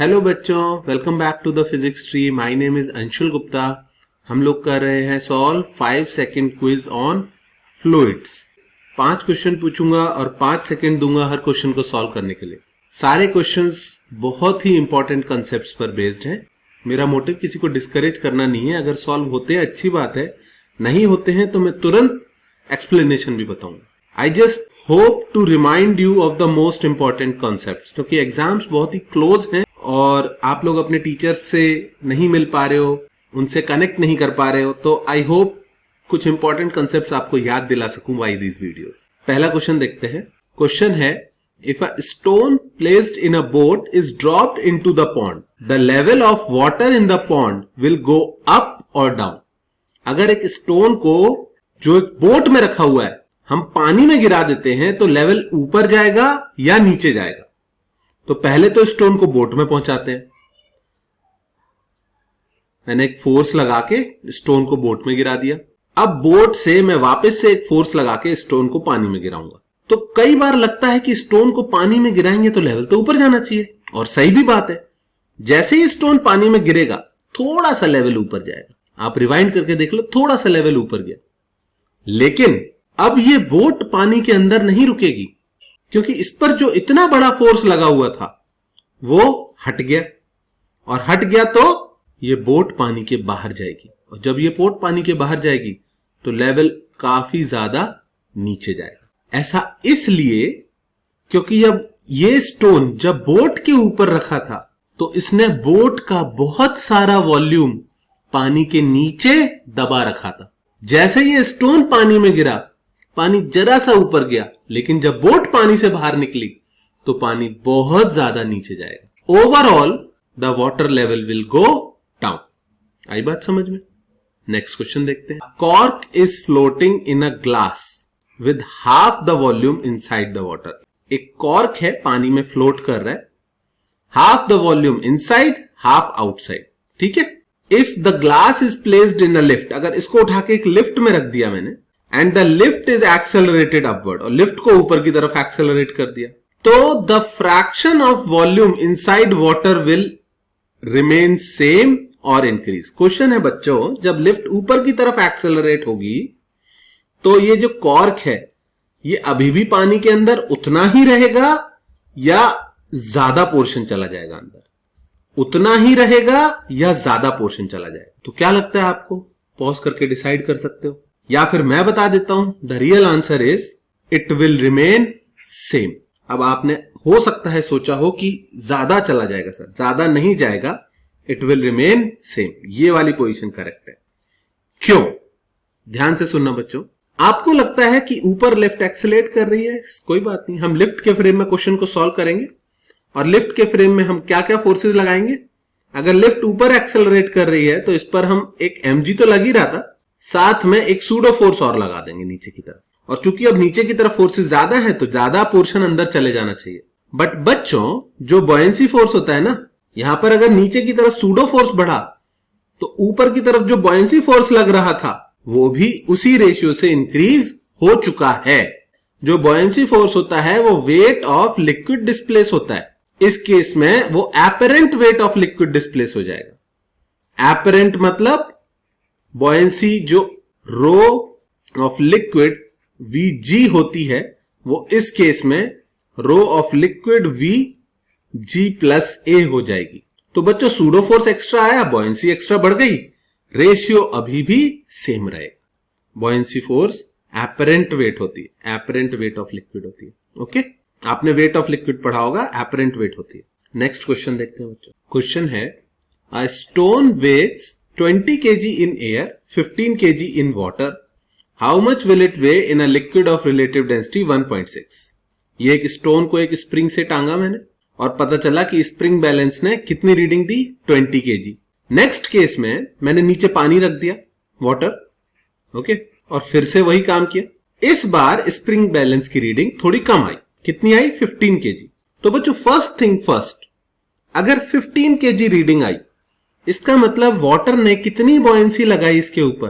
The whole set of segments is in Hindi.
हेलो बच्चों, welcome back to the physics tree. My name is Anshul Gupta. हम लोग कर रहे हैं solve 5 second quiz on fluids. 5 question पूछूंगा और 5 सेकंड दूंगा हर क्वेश्चन को सॉल्व करने के लिए। सारे क्वेश्चंस बहुत ही इंपॉर्टेंट कंसेप्ट्स पर बेस्ड हैं। मेरा मोटिव किसी को डिस्करेज करना नहीं है। अगर सॉल्व होते हैं अच्छी बात है, नहीं होते हैं तो मैं तुरंत एक्सप्लेनेशन भी बताऊंगा। I just hope to remind you of the most important concepts, क्योंकि एग्जाम्स बहुत ही क्लोज हैं और आप लोग अपने टीचर्स से नहीं मिल पा रहे हो, उनसे कनेक्ट नहीं कर पा रहे हो, तो आई होप कुछ इंपॉर्टेंट कॉन्सेप्ट्स आपको याद दिला सकूं बाय दीज वीडियोस। पहला क्वेश्चन देखते हैं। क्वेश्चन है, if a stone placed in a boat is dropped into the pond, the level of water in the pond will go up और डाउन। अगर एक स्टोन को जो एक बोट में रखा हुआ है हम पानी में गिरा देते हैं तो लेवल ऊपर जाएगा या नीचे जाएगा। तो पहले तो स्टोन को बोट में पहुंचाते हैं, मैंने एक फोर्स लगा के स्टोन को बोट में गिरा दिया। अब बोट से मैं वापस से एक फोर्स लगा के स्टोन को पानी में गिराऊंगा। तो कई बार लगता है कि स्टोन को पानी में गिराएंगे तो लेवल तो ऊपर जाना चाहिए, और सही भी बात है। जैसे ही स्टोन पानी में गिरेगा थोड़ा सा लेवल ऊपर जाएगा। आप रिवाइंड करके देख लो, थोड़ा सा लेवल ऊपर गया। लेकिन अब ये बोट पानी के अंदर नहीं रुकेगी, क्योंकि इस पर जो इतना बड़ा फोर्स लगा हुआ था वो हट गया, और हट गया तो ये बोट पानी के बाहर जाएगी। और जब ये बोट पानी के बाहर जाएगी तो लेवल काफी ज्यादा नीचे जाएगा। ऐसा इसलिए क्योंकि जब ये स्टोन जब बोट के ऊपर रखा था तो इसने बोट का बहुत सारा वॉल्यूम पानी के नीचे दबा रखा था। जैसे ये स्टोन पानी में गिरा, पानी जरा सा ऊपर गया, लेकिन जब बोट पानी से बाहर निकली तो पानी बहुत ज्यादा नीचे जाएगा। Overall the water level will go down. आई बात समझ में? नेक्स्ट क्वेश्चन देखते हैं। Cork is floating in a glass with half the volume inside the water. एक कॉर्क है, पानी में फ्लोट कर रहा है, half the volume inside half outside. ठीक है। If the glass is placed in a lift, अगर इसको उठा के एक लिफ्ट में रख दिया मैंने, and the lift is accelerated upward, और लिफ्ट को ऊपर की तरफ एक्सेलरेट कर दिया, तो the fraction of volume inside water will remain same और इंक्रीज। क्वेश्चन है बच्चों, जब लिफ्ट ऊपर की तरफ एक्सेलरेट होगी तो ये जो कॉर्क है ये अभी भी पानी के अंदर उतना ही रहेगा या ज्यादा पोर्शन चला जाएगा अंदर? उतना ही रहेगा या ज्यादा पोर्शन चला जाएगा? तो क्या लगता है आपको? पॉज करके डिसाइड कर सकते हो, या फिर मैं बता देता हूं। The real answer is it will remain same. अब आपने हो सकता है सोचा हो कि ज्यादा चला जाएगा। सर, ज्यादा नहीं जाएगा, इट विल रिमेन सेम। ये वाली पोजीशन करेक्ट है। क्यों? ध्यान से सुनना बच्चों। आपको लगता है कि ऊपर लिफ्ट एक्सेलरेट कर रही है, कोई बात नहीं, हम लिफ्ट के फ्रेम में क्वेश्चन को सॉल्व करेंगे, और लिफ्ट के फ्रेम में हम क्या क्या फोर्सेस लगाएंगे। अगर लिफ्ट ऊपर एक्सेलरेट कर रही है तो इस पर हम एक mg तो लग ही रहा था, साथ में एक सूडो फोर्स और लगा देंगे नीचे की तरफ। और चूंकि अब नीचे की तरफ फोर्सेस ज्यादा है तो ज्यादा पोर्शन अंदर चले जाना चाहिए। बट बच्चों, जो बॉयंसी फोर्स होता है ना, यहां पर अगर नीचे की तरफ सूडो फोर्स बढ़ा तो ऊपर की तरफ जो बॉयंसी फोर्स लग रहा था वो भी उसी रेशियो से इंक्रीज हो चुका है। जो बॉयंसी फोर्स होता है वो वेट ऑफ लिक्विड डिस्प्लेस होता है। इस केस में वो apparent weight of liquid displace हो जाएगा। एपरेंट मतलब बॉयंसी जो रो ऑफ लिक्विड Vg होती है, वो इस केस में rho of liquid Vg plus A हो जाएगी। तो बच्चों, सूडो फोर्स एक्स्ट्रा आया, बॉयंसी एक्स्ट्रा बढ़ गई, रेशियो अभी भी सेम रहेगा। बॉयंसी फोर्स एपरेंट वेट होती है, एपरेंट वेट ऑफ लिक्विड होती है। ओके, आपने वेट ऑफ लिक्विड पढ़ा होगा, एपरेंट वेट होती है। नेक्स्ट क्वेश्चन देखते हैं बच्चों। क्वेश्चन है, a stone weighs 20 kg in air, 15 kg in water. How much will it weigh in a liquid of relative density 1.6? ये एक स्टोन को एक स्प्रिंग से टांगा मैंने, और पता चला कि स्प्रिंग बैलेंस ने कितनी रीडिंग दी? 20 kg। नेक्स्ट केस में मैंने नीचे पानी रख दिया, वाटर, ओके, और फिर से वही काम किया। इस बार स्प्रिंग बैलेंस की रीडिंग थोड़ी कम आई। कितनी आई? 15 kg। तो बच्चों, फर्स्ट थिंग फर्स्ट, अगर 15 kg रीडिंग आई, इसका मतलब वाटर ने कितनी बॉयंसी लगाई इसके ऊपर?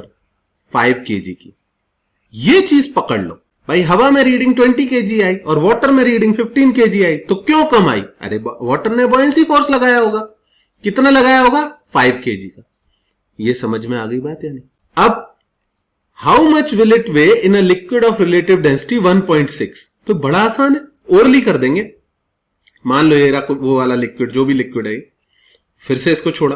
5 kg की। ये चीज पकड़ लो। भाई हवा में रीडिंग 20 kg आई और वाटर में रीडिंग 15 kg आई, तो क्यों कम आई? अरे वाटर ने बॉयंसी फोर्स लगाया होगा। कितना लगाया होगा? 5 kg का। ये समझ में आ गई बात या नहीं? अब how much will it way in a liquid of relative density 1.6? तो बड़ा आसान है, ओरली कर देंगे। मान लो ये वो वाला लिक्विड, जो भी लिक्विड है, फिर से इसको छोड़ा,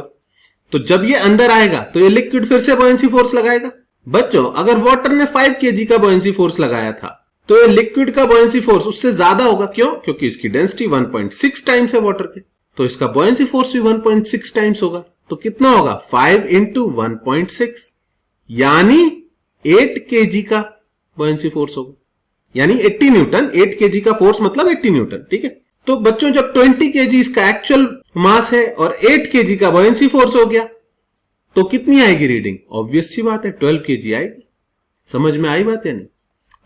तो जब ये अंदर आएगा तो ये लिक्विड फिर से बॉयंसी फोर्स लगाएगा। बच्चों अगर वाटर ने 5 kg का बॉयंसी फोर्स लगाया था तो ये लिक्विड का बॉयंसी फोर्स उससे ज्यादा होगा। क्यों? क्योंकि इसकी डेंसिटी 1.6 टाइम्स है वाटर के, तो इसका बॉयंसी फोर्स भी 1.6 टाइम्स होगा। तो कितना होगा? 5 इंटू 1.6 यानी 8 kg का बॉयंसी फोर्स होगा, यानी 80 न्यूटन। 8 kg का फोर्स मतलब 80 न्यूटन, ठीक है। तो बच्चों जब 20 kg इसका एक्चुअल मास है और 8 kg का बॉयंसी फोर्स हो गया, तो कितनी आएगी रीडिंग? ऑब्वियस सी बात है 12 kg आएगी। समझ में आई बात या नहीं?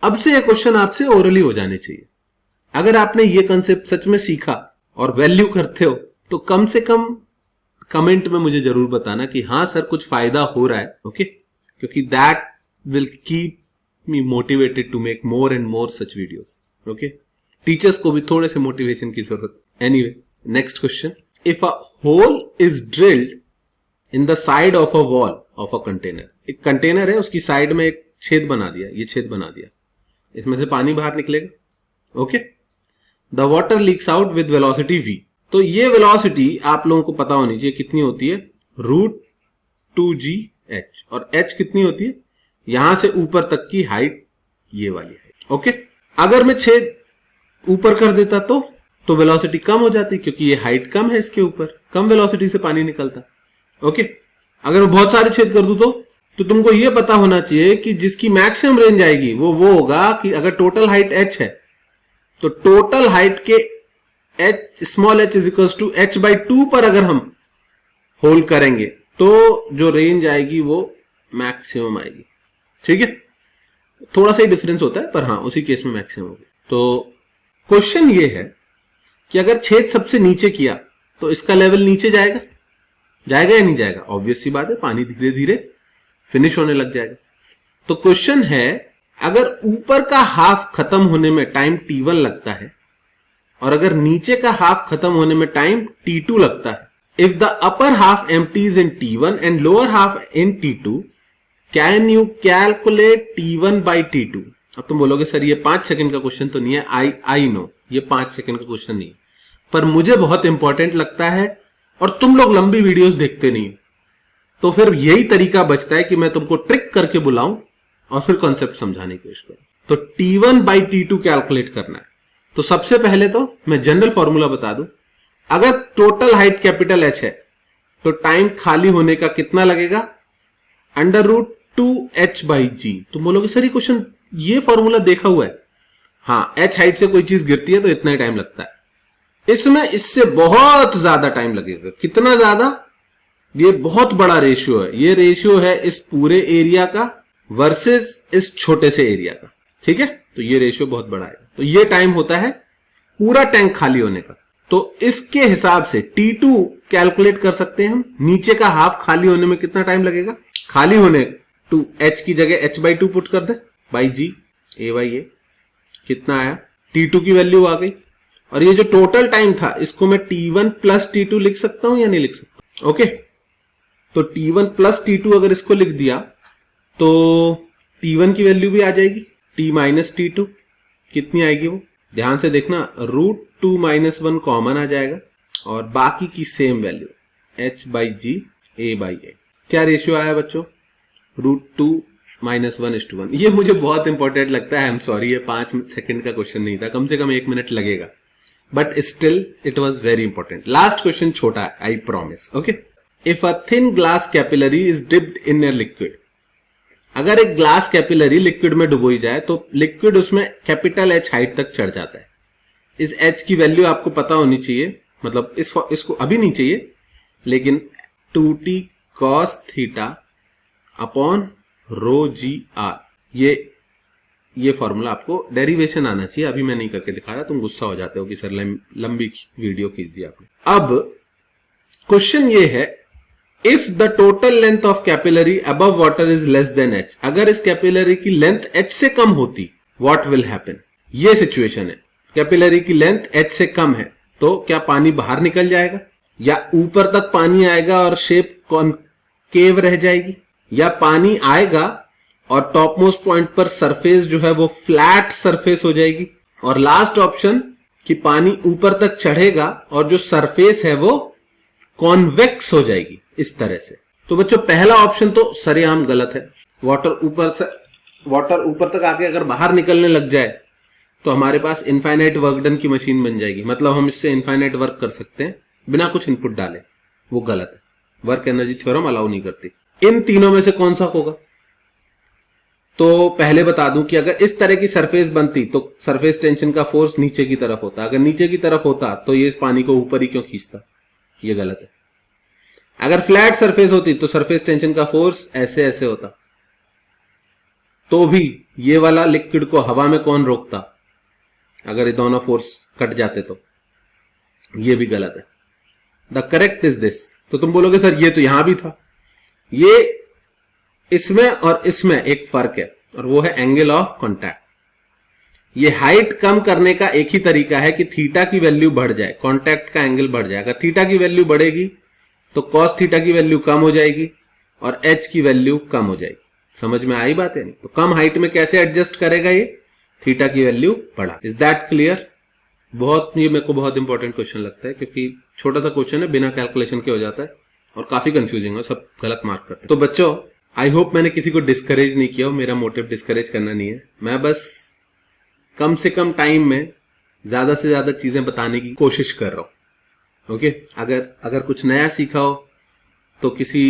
अब से यह क्वेश्चन आपसे ओरली हो जाने चाहिए। अगर आपने ये कंसेप्ट सच में सीखा और वैल्यू करते हो तो कम से कम कमेंट में मुझे जरूर बताना कि हाँ सर कुछ फायदा हो रहा है। ओके, क्योंकि that will keep me motivated to make more and more such videos. Okay, teachers को भी थोड़े से मोटिवेशन की जरूरत। Anyway, next question. If a hole is drilled in the side of a wall of a container, एक कंटेनर है उसकी साइड में एक छेद बना दिया, ये छेद बना दिया, इसमें से पानी बाहर निकलेगा। Okay, the water leaks out with velocity v। तो ये वेलोसिटी आप लोगों को पता होनी चाहिए कितनी होती है, √2gh, और h कितनी होती है? यहां से ऊपर तक की हाइट, ये वाली हाइट। ओके, अगर मैं छेद ऊपर कर देता तो वेलोसिटी कम हो जाती, क्योंकि ये हाइट कम है, इसके ऊपर कम वेलोसिटी से पानी निकलता। ओके, अगर मैं बहुत सारे छेद कर दूं तो तुमको ये पता होना चाहिए कि जिसकी मैक्सिमम रेंज आएगी वो होगा कि अगर टोटल हाइट h है तो टोटल हाइट के h small h is equals to h/2 पर अगर हम होल करेंगे तो जो रेंज आएगी वो मैक्सिमम आएगी। ठीक है, थोड़ा सा ही डिफरेंस होता है पर हाँ उसी केस में मैक्सिमम होगी। तो क्वेश्चन ये है कि अगर छेद सबसे नीचे किया तो इसका लेवल नीचे जाएगा या नहीं जाएगा? ऑब्वियस सी बात है, पानी धीरे धीरे फिनिश होने लग जाएगा। तो क्वेश्चन है अगर ऊपर का हाफ खत्म होने में टाइम t1 लगता है और अगर नीचे का हाफ खत्म होने में टाइम t2 लगता है, if the upper half empties in t1 and lower half in t2, can you calculate t1/t2? अब तुम बोलोगे सर ये 5 सेकंड का क्वेश्चन तो नहीं है। आई नो ये 5 सेकंड का क्वेश्चन नहीं है, पर मुझे बहुत इंपॉर्टेंट लगता है और तुम लोग लंबी वीडियोस देखते नहीं, तो फिर यही तरीका बचता है कि मैं तुमको ट्रिक करके बुलाऊं और फिर कॉन्सेप्ट समझाने की कोशिश करूं। तो t1/t2 कैलकुलेट करना है। तो सबसे पहले तो मैं जनरल फॉर्मूला बता दूं, अगर टोटल हाइट कैपिटल H है तो टाइम खाली होने का कितना लगेगा? √2h/g। तुम बोलोगे सर ये क्वेश्चन ये फॉर्मूला देखा हुआ है। हाँ, h हाइट से कोई चीज गिरती है तो इतना ही टाइम लगता है, इसमें इससे बहुत ज्यादा टाइम लगेगा। कितना ज्यादा? ये बहुत बड़ा रेशियो है, ये रेशियो है इस पूरे एरिया का वर्सेस इस छोटे से एरिया का। ठीक है, तो ये रेशियो बहुत बड़ा है। तो ये टाइम होता है पूरा टैंक खाली होने का। तो इसके हिसाब से T2 कैलकुलेट कर सकते हैं हम। नीचे का हाफ खाली होने में कितना टाइम लगेगा? खाली होने टू h की जगह h/2 पुट कर दे बाई g, a/a कितना आया? T2 की वैल्यू आ गई। और ये जो टोटल टाइम था इसको मैं T1 प्लस T2 लिख सकता हूं या नहीं लिख सकता? ओके, तो T1 प्लस T2 अगर इसको लिख दिया तो T1 की वैल्यू भी आ जाएगी, T माइनस T2 कितनी आएगी वो ध्यान से देखना, √2 - 1 कॉमन आ जाएगा और बाकी की सेम वैल्यू h/g a/a। क्या रेशियो आया बच्चों? √2 - 1:1। ये मुझे बहुत इंपॉर्टेंट लगता है, आई एम सॉरी, ये 5 सेकंड का क्वेश्चन नहीं था, कम से कम 1 मिनट लगेगा, but still it was very important. Last question छोटा है, I promise. Okay, if a thin glass capillary is dipped in a liquid, अगर एक ग्लास कैपिलरी लिक्विड में डुबोई जाए तो लिक्विड उसमें कैपिटल H हाइट तक चढ़ जाता है। इस H की वैल्यू आपको पता होनी चाहिए, मतलब इसको अभी नहीं चाहिए, लेकिन 2t cos theta upon ρgr, ये फॉर्मूला आपको डेरिवेशन आना चाहिए। अभी मैं नहीं करके दिखा रहा, तुम गुस्सा हो जाते हो कि सर लंबी वीडियो खींच दी आपने। अब क्वेश्चन ये है, if the total length of capillary above water is less than h, अगर इस कैपिलरी की लेंथ h से कम होती व्हाट विल हैपन? ये सिचुएशन है, कैपिलरी की लेंथ h से कम है, तो क्या पानी बाहर निकल जाएगा, या ऊपर तक पानी आएगा और शेप कॉनकेव रह जाएगी, या पानी आएगा और टॉप मोस्ट पॉइंट पर सरफेस जो है वो फ्लैट सरफेस हो जाएगी, और लास्ट ऑप्शन कि पानी ऊपर तक चढ़ेगा और जो सरफेस है वो कॉन्वेक्स हो जाएगी इस तरह से। तो बच्चों पहला ऑप्शन तो सरेआम गलत है। वाटर ऊपर तक आके अगर बाहर निकलने लग जाए तो हमारे पास इनफाइनाइट वर्क डन की मशीन बन जाएगी, मतलब हम इससे इनफाइनाइट वर्क कर सकते हैं बिना कुछ इनपुट डाले। वो गलत है, वर्क एनर्जी थ्योरम अलाउ नहीं करती। इन तीनों में से कौन सा होगा? तो पहले बता दूं कि अगर इस तरह की सरफेस बनती तो सरफेस टेंशन का फोर्स नीचे की तरफ होता, अगर नीचे की तरफ होता तो ये इस पानी को ऊपर ही क्यों खींचता? ये गलत है। अगर फ्लैट सरफेस होती तो सरफेस टेंशन का फोर्स ऐसे ऐसे होता, तो भी ये वाला लिक्विड को हवा में कौन रोकता अगर ये दोनों फोर्स कट जाते? तो ये भी गलत है। The correct is this. तो तुम बोलोगे सर ये तो यहां भी था। ये इसमें और इसमें एक फर्क है, और वो है एंगल ऑफ कॉन्टैक्ट। ये हाइट कम करने का एक ही तरीका है कि थीटा की वैल्यू बढ़ जाए, कॉन्टैक्ट का एंगल बढ़ जाए। अगर थीटा की वैल्यू बढ़ेगी तो कॉस थीटा की वैल्यू कम हो जाएगी और एच की वैल्यू कम हो जाएगी। समझ में आई बात है? नहीं तो कम हाइट में कैसे एडजस्ट करेगा ये? थीटा की वैल्यू बढ़ा। Is that clear? ये मेरे को बहुत इंपॉर्टेंट क्वेश्चन लगता है, क्योंकि छोटा सा क्वेश्चन है, बिना कैलकुलेशन के हो जाता है और काफी कंफ्यूजिंग है, सब गलत मार्क करते हैं। तो बच्चों आई होप मैंने किसी को डिस्करेज नहीं किया हो। मेरा मोटिव डिस्करेज करना नहीं है, मैं बस कम से कम टाइम में ज्यादा से ज्यादा चीजें बताने की कोशिश कर रहा हूं। ओके, अगर कुछ नया सीखा हो तो किसी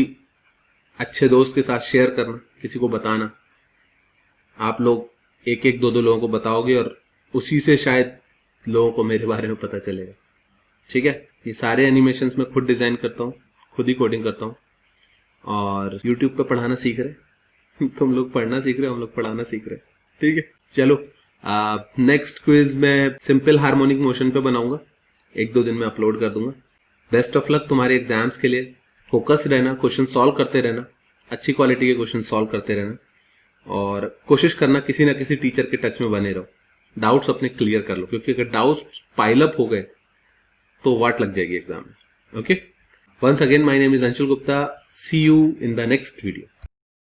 अच्छे दोस्त के साथ शेयर करना, किसी को बताना। आप लोग एक एक दो लोगों को बताओगे और उसी से शायद लोगों को मेरे बारे में पता चलेगा। ठीक है, ये सारे एनिमेशंस मैं खुद डिजाइन करता हूँ, खुद ही कोडिंग करता हूँ, और YouTube पे पढ़ाना सीख रहे तुम लोग पढ़ना सीख रहे हो, हम लोग पढ़ाना सीख रहे हैं। ठीक है, चलो नेक्स्ट क्विज मैं सिंपल हार्मोनिक मोशन पे बनाऊंगा, एक दो दिन में अपलोड कर दूंगा। बेस्ट ऑफ लक तुम्हारे एग्जाम्स के लिए। फोकस रहना, क्वेश्चन सॉल्व करते रहना, अच्छी क्वालिटी के क्वेश्चन सॉल्व करते रहना, और कोशिश करना किसी ना किसी टीचर के टच में बने रहो। डाउट्स अपने क्लियर कर लो, क्योंकि अगर डाउट्स पाइल अप हो गए तो वाट लग जाएगी एग्जाम में। Okay, once again my name is Anshul Gupta. See you in the next video.